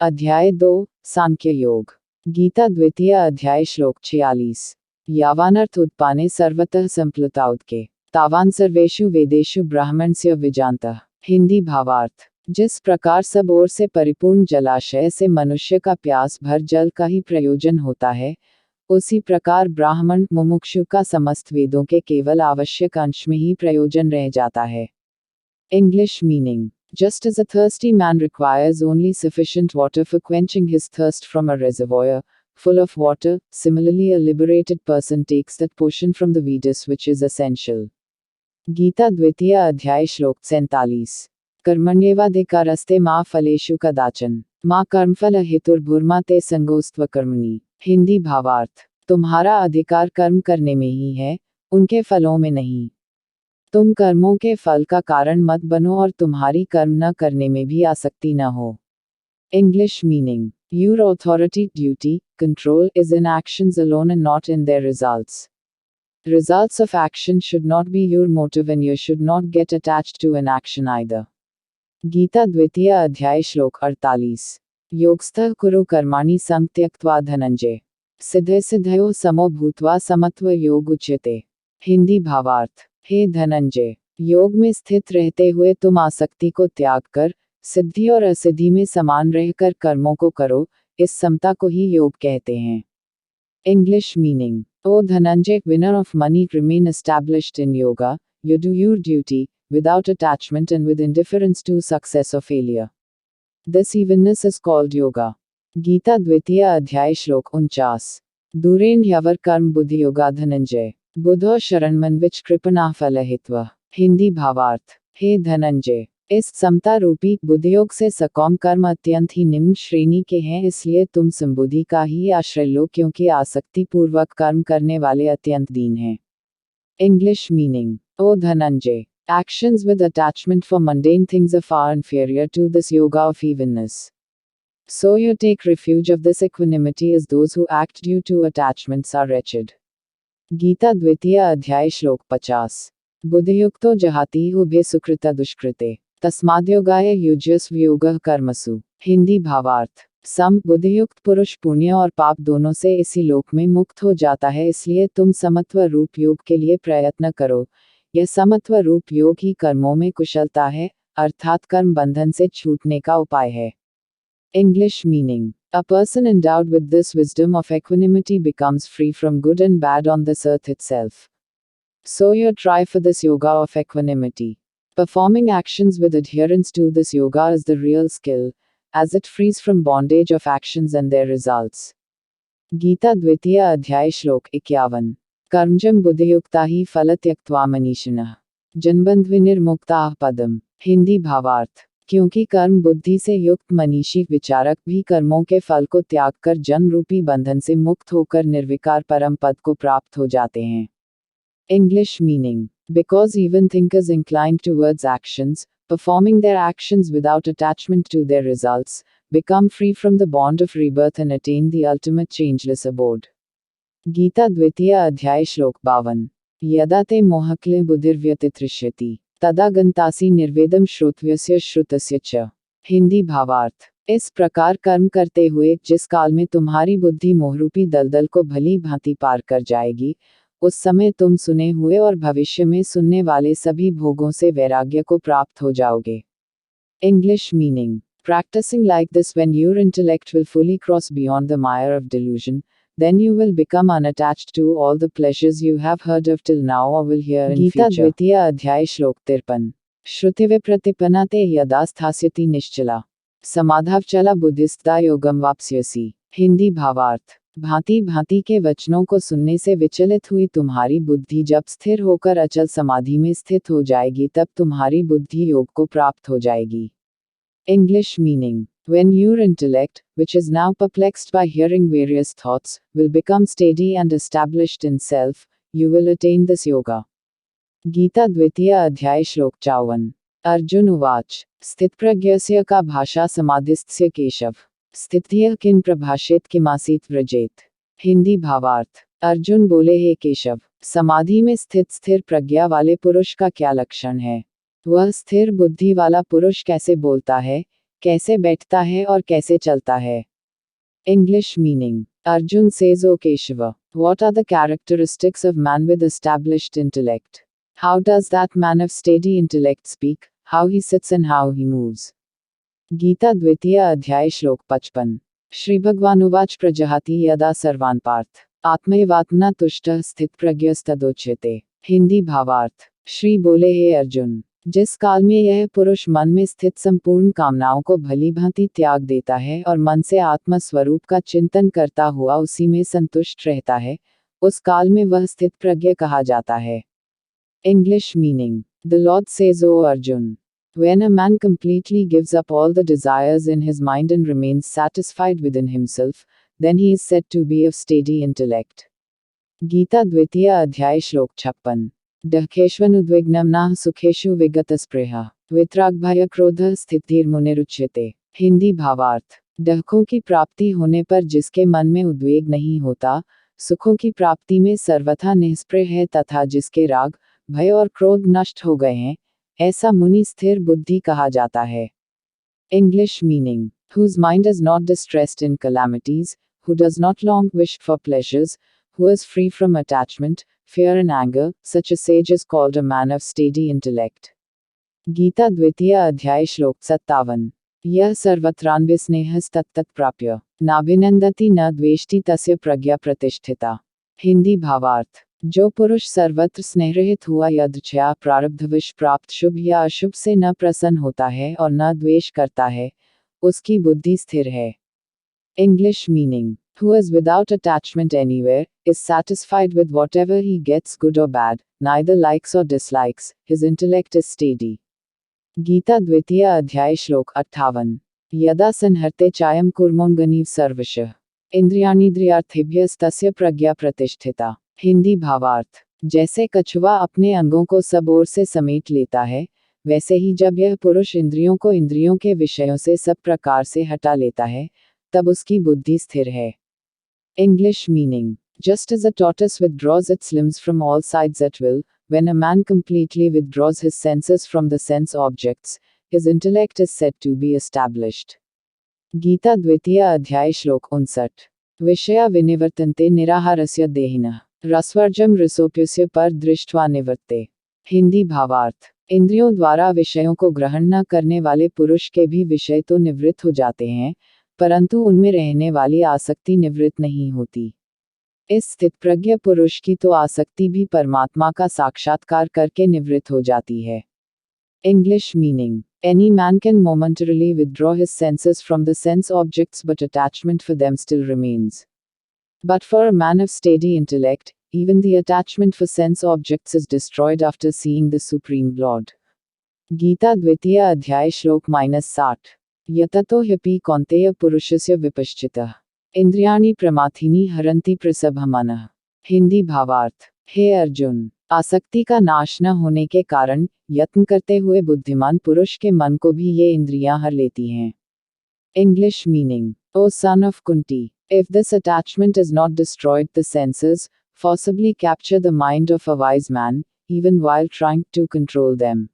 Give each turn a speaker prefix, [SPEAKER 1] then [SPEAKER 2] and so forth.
[SPEAKER 1] अध्याय 2 सांख्य योग। गीता द्वितीय अध्याय श्लोक 46। यावानर्थ उत्पाने सर्वतः संप्लुताउत्के तावान सर्वेषु वेदेषु ब्राह्मणस्य विजानतः। हिंदी भावार्थ। जिस प्रकार सब ओर से परिपूर्ण जलाशय से मनुष्य का प्यास भर जल का ही प्रयोजन होता है, उसी प्रकार ब्राह्मण मुमुक्षु का समस्त वेदों के केवल आवश्यक अंश में ही प्रयोजन रह जाता है। English meaning. Just as a thirsty man requires only sufficient water for quenching his thirst from a reservoir full of water, similarly a liberated person takes that portion from the Vedas which is essential. Gita द्वितीय अध्याय श्लोक 47। कर्मण्येवाधिकारस्ते मा फलेषु कदाचन मा कर्मफल हेतुर्भुर्मा ते संगोस्त्व कर्मणि। हिंदी भावार्थ। तुम्हारा अधिकार कर्म करने में ही है, उनके फलों में नहीं। तुम कर्मों के फल का कारण मत बनो और तुम्हारी कर्म न करने में भी आसक्ति न हो। English meaning. Your authority, duty, control is in actions alone and not in their results. Results of action should not be your motive and you should not get attached to an action either. Gita द्वितीय अध्याय श्लोक 48। योगस्थः कुरु कर्माणि संत्यक्त्वा धनंजय सिद्धे सिद्धयो समो भूत्वा समत्व योग उच्यते। हिंदी भावार्थ। हे धनंजय, योग में स्थित रहते हुए तुम आसक्ति को त्याग कर सिद्धि और असिद्धि में समान रहकर कर्मों को करो, इस समता को ही योग कहते हैं। English meaning. O Dhananjay, winner of money, remain established in yoga, you do your duty without attachment and with indifference to success और failure. This evenness is called yoga. Gita द्वितीय अध्याय श्लोक 49। दूरेन ह्यवर कर्म बुद्धि योगा धनंजय बुधो शरणमन विच कृपणा फलहित्व। हिंदी भावार्थ। हे धनंजय, इस समता रूपी बुद्धियोग से सकौम कर्म अत्यंत ही निम्न श्रेणी के हैं, इसलिए तुम संबुद्धि का ही आश्रय लो क्योंकि आसक्ति पूर्वक कर्म करने वाले अत्यंत दीन हैं। English meaning. O Dhananjaya, actions with attachment for mundane things are far inferior to this yoga of evenness. So you take refuge of this equanimity as those who act due to attachments are wretched. Gita द्वितीय अध्याय श्लोक 50। बुद्धियुक्तो जहाति उभय सुकृता दुष्कृते तस्माद्योगाय युज्यस्व योगः कर्मसु। हिंदी भावार्थ। सम बुद्धियुक्त पुरुष पुण्य और पाप दोनों से इसी लोक में मुक्त हो जाता है, इसलिए तुम समत्व रूप योग के लिए प्रयत्न करो। यह समत्व रूप योग ही कर्मों में कुशलता है, अर्थात कर्म बंधन से छूटने का उपाय है। English meaning. A person endowed with this wisdom of equanimity becomes free from good and bad on this earth itself. So you try for this yoga of equanimity. Performing actions with adherence to this yoga is the real skill, as it frees from bondage of actions and their results. Gita द्वितीय अध्याय श्लोक 51। कर्मजं बुद्धियुक्ता ही फल त्यक्त्वा मनीषिणः जन्बन्धविनिर्मुक्ताः पदम्। हिंदी भावार्थ। क्योंकि कर्म बुद्धि से युक्त मनीषी विचारक भी कर्मों के फल को त्याग कर जन्म रूपी बंधन से मुक्त होकर निर्विकार परम पद को प्राप्त हो जाते हैं। English meaning. Because even thinkers inclined towards actions, performing their actions without attachment to their results, become free from the bond of rebirth and attain the ultimate changeless abode. Gita द्वितीय अध्याय श्लोक 52। यदा ते मोहक्ले बुद्धिर्व्यतितृष्यति तदा गंतासि निर्वेदम श्रोतव्यस्य श्रुतस्य च। हिंदी भावार्थ। इस प्रकार कर्म करते हुए जिस काल में तुम्हारी बुद्धि मोहरूपी दलदल को भली भांति पार कर जाएगी, उस समय तुम सुने हुए और भविष्य में सुनने वाले सभी भोगों से वैराग्य को प्राप्त हो जाओगे। English meaning. Practicing like this when your intellect will fully cross beyond the mire of delusion, then you will become unattached to all the pleasures you have heard of till now or will hear in future. Gita द्वितीय अध्याय श्लोक 53। श्रुतिवे प्रतिपन्ना ते यदा स्थास्यति निश्चला समाधावचला बुद्धिस्ता योगम वाप्स्यसि। हिंदी भावार्थ। भांति भांति के वचनों को सुनने से विचलित हुई तुम्हारी बुद्धि जब स्थिर होकर अचल समाधि में स्थित हो जाएगी, तब तुम्हारी बुद्धि योग को प्राप्त हो जाएगी। English meaning. When your intellect, which is now perplexed by hearing various thoughts, will become steady and established in self, you will attain this yoga. Gita द्वितीय अध्याय श्लोक 54। अर्जुन उवाच स्थितप्रज्ञस्य का भाषा समाधिस्थस्य केशव स्थितिः किं प्रभाषेत किमासीत व्रजेत। हिंदी भावार्थ। अर्जुन बोले, हे केशव, समाधि में स्थित स्थिर प्रज्ञा वाले पुरुष का क्या लक्षण है? वह स्थिर बुद्धि वाला पुरुष कैसे बोलता है, कैसे बैठता है और कैसे चलता है। English meaning. Arjun says, O Keshava, what are the characteristics of man with established intellect? How does that man of steady intellect speak, how he sits and how he moves? Gita द्वितीय अध्याय श्लोक 55। श्रीभगवानुवाच प्रजहाति यदा सर्वान् पार्थ आत्मैवात्मना तुष्टः स्थितप्रज्ञस्तदोच्यते। हिंदी भावार्थ। श्री बोले, हे अर्जुन, जिस काल में यह पुरुष मन में स्थित संपूर्ण कामनाओं को भली भांति त्याग देता है और मन से आत्म स्वरूप का चिंतन करता हुआ उसी में संतुष्ट रहता है, उस काल में वह स्थित प्रज्ञ कहा जाता है। English meaning. The Lord says, O Arjun, when a man completely gives up all the desires in his mind and remains satisfied within himself, then he is said to be of steady intellect. Gita द्वितीय अध्याय श्लोक 56। डखेष्वनुद्विग्नमनाः सुखेषु विगतस्पृहा वितरागभय क्रोधः स्थितिर्मुनिरुच्यते। हिंदी भावार्थ। डहकों की प्राप्ति होने पर जिसके मन में उद्वेग नहीं होता, सुखों की प्राप्ति में सर्वथा निष्प्रह है तथा जिसके राग, भय और क्रोध नष्ट हो गए हैं, ऐसा मुनि स्थिर बुद्धि कहा जाता है। English meaning. Whose mind is not distressed in calamities, who does not long wish for pleasures, who is free from attachment, fear and anger, such a sage is called a man of steady intellect. Gita द्वितीय अध्याय श्लोक 57। यह सर्वत्रान्विस्नेहस्तत्तत् प्राप्य नाभिनंदति न द्वेष्टि तस्य प्रज्ञा प्रतिष्ठिता। हिंदी भावार्थ। जो पुरुष सर्वत्र स्नेहरहित हुआ यदृच्छया प्रारब्धवश प्राप्त शुभ या अशुभ से न प्रसन्न होता है और न द्वेष करता है, उसकी बुद्धि स्थिर है। English meaning. Who is without attachment anywhere, is satisfied with whatever he gets, good or bad, neither likes or dislikes, his intellect is steady. Gita द्वितीय अध्याय श्लोक 58। यदा संहर्ते चायं कूर्मोऽङ्गनीव सर्वशः इंद्रियाणीन्द्रियार्थेभ्यस्तस्य प्रज्ञा प्रतिष्ठिता। हिंदी भावार्थ। जैसे कछुआ अपने अंगों को सब ओर से समेट लेता है, वैसे ही जब यह पुरुष इंद्रियों को इंद्रियों के विषयों से सब प्रकार से हटा लेता है, तब उसकी बुद्धि स्थिर है। English meaning. Just as a tortoise withdraws its limbs from all sides at will, when a man completely withdraws his senses from the sense objects, his intellect is said to be established. Gita द्वितीय अध्याय श्लोक 59। विषया विनिवर्तन्ते निराहारस्य देहिनः रसवर्जं रसोप्यस्य पर दृष्ट्वा निवर्ते। हिंदी भावार्थ। इंद्रियों द्वारा विषयों को ग्रहण न करने वाले पुरुष के भी विषय तो निवृत्त हो जाते हैं, परंतु उनमें रहने वाली आसक्ति निवृत्त नहीं होती। इस स्थितप्रज्ञ पुरुष की तो आसक्ति भी परमात्मा का साक्षात्कार करके निवृत्त हो जाती है। English meaning. Any man can momentarily withdraw his senses from the sense objects, but attachment for them still remains. But for a man of steady intellect, even the attachment for sense objects is destroyed after seeing the Supreme Lord. Gita द्वितीय अध्याय श्लोक -60। यततो ह्यपि कौन्तेय पुरुषस्य विपश्चितः इंद्रियाणि प्रमाथिनी हरन्ति प्रसभमनः। हिंदी भावार्थ। हे अर्जुन, आसक्ति का नाश न होने के कारण यत्न करते हुए बुद्धिमान पुरुष के मन को भी ये इंद्रियां हर लेती हैं। English meaning. O son of Kunti, if this attachment is not destroyed, the senses forcibly capture the mind of a wise man, even while trying to control them.